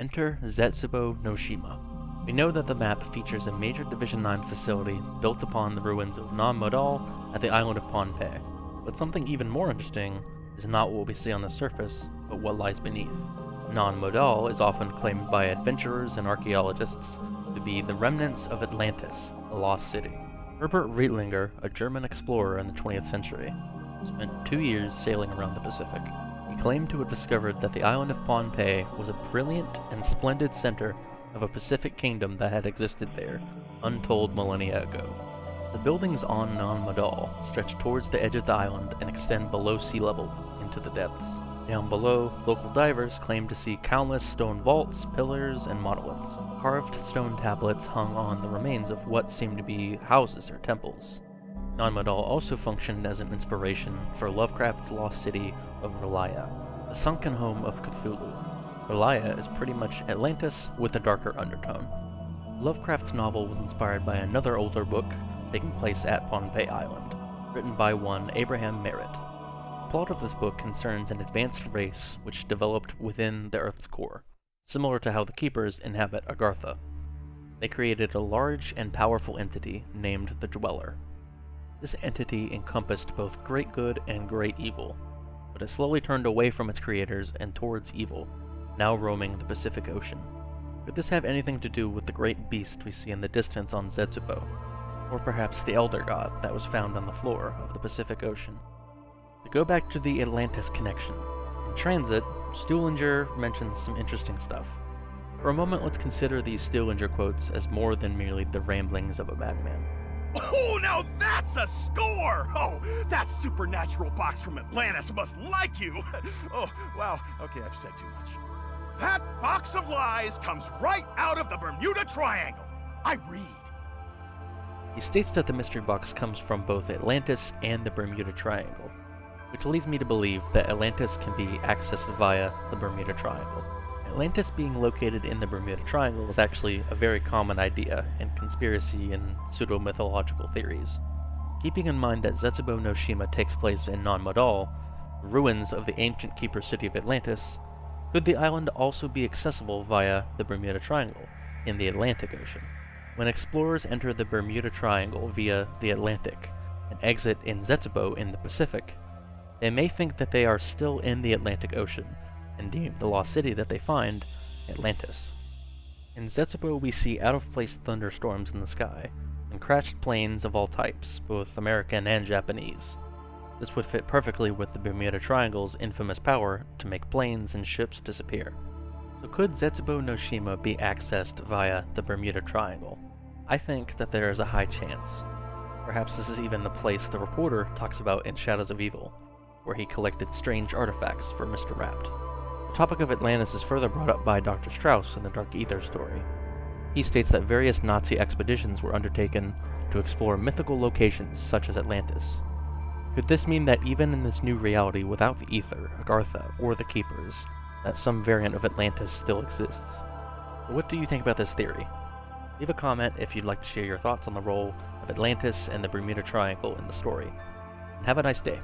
Enter Zetsubou No Shima. We know that the map features a major Division 9 facility built upon the ruins of Non-Modal at the island of Pohnpei. But something even more interesting is not what we see on the surface, but what lies beneath. Non-Modal is often claimed by adventurers and archaeologists to be the remnants of Atlantis, the lost city. Herbert Reitlinger, a German explorer in the 20th century, spent 2 years sailing around the Pacific. He claimed to have discovered that the island of Pohnpei was a brilliant and splendid center of a Pacific kingdom that had existed there, untold millennia ago. The buildings on Non-Modal stretch towards the edge of the island and extend below sea level into the depths. Down below, local divers claim to see countless stone vaults, pillars, and monoliths. Carved stone tablets hung on the remains of what seem to be houses or temples. Non-Modal also functioned as an inspiration for Lovecraft's lost city of Relaya, the sunken home of Cthulhu. Relaya is pretty much Atlantis with a darker undertone. Lovecraft's novel was inspired by another older book taking place at Pohnpei Island, written by one Abraham Merritt. The plot of this book concerns an advanced race which developed within the Earth's core, similar to how the Keepers inhabit Agartha. They created a large and powerful entity named the Dweller. This entity encompassed both great good and great evil, but it slowly turned away from its creators and towards evil, now roaming the Pacific Ocean. Could this have anything to do with the great beast we see in the distance on Zetsubou, or perhaps the Elder God that was found on the floor of the Pacific Ocean? To go back to the Atlantis connection, in transit, Stuhlinger mentions some interesting stuff. For a moment, let's consider these Stuhlinger quotes as more than merely the ramblings of a madman. Oh, now that's a score! Oh, that supernatural box from Atlantis must like you! Oh, wow, okay, I've said too much. That box of lies comes right out of the Bermuda Triangle. I read. He states that the mystery box comes from both Atlantis and the Bermuda Triangle, which leads me to believe that Atlantis can be accessed via the Bermuda Triangle. Atlantis being located in the Bermuda Triangle is actually a very common idea in conspiracy and pseudo-mythological theories. Keeping in mind that Zetsubou no Shima takes place in Non-Modal, the ruins of the ancient keeper city of Atlantis, could the island also be accessible via the Bermuda Triangle in the Atlantic Ocean? When explorers enter the Bermuda Triangle via the Atlantic and exit in Zetsubou in the Pacific, they may think that they are still in the Atlantic Ocean and deem the lost city that they find Atlantis. In Zetsubou we see out-of-place thunderstorms in the sky, and crashed planes of all types, both American and Japanese. This would fit perfectly with the Bermuda Triangle's infamous power to make planes and ships disappear. So could Zetsubou no Shima be accessed via the Bermuda Triangle? I think that there is a high chance. Perhaps this is even the place the reporter talks about in Shadows of Evil, where he collected strange artifacts for Mr. Rapt. The topic of Atlantis is further brought up by Dr. Strauss in the Dark Aether story. He states that various Nazi expeditions were undertaken to explore mythical locations such as Atlantis. Could this mean that even in this new reality without the Aether, Agartha, or the Keepers, that some variant of Atlantis still exists? So what do you think about this theory? Leave a comment if you'd like to share your thoughts on the role of Atlantis and the Bermuda Triangle in the story. And have a nice day.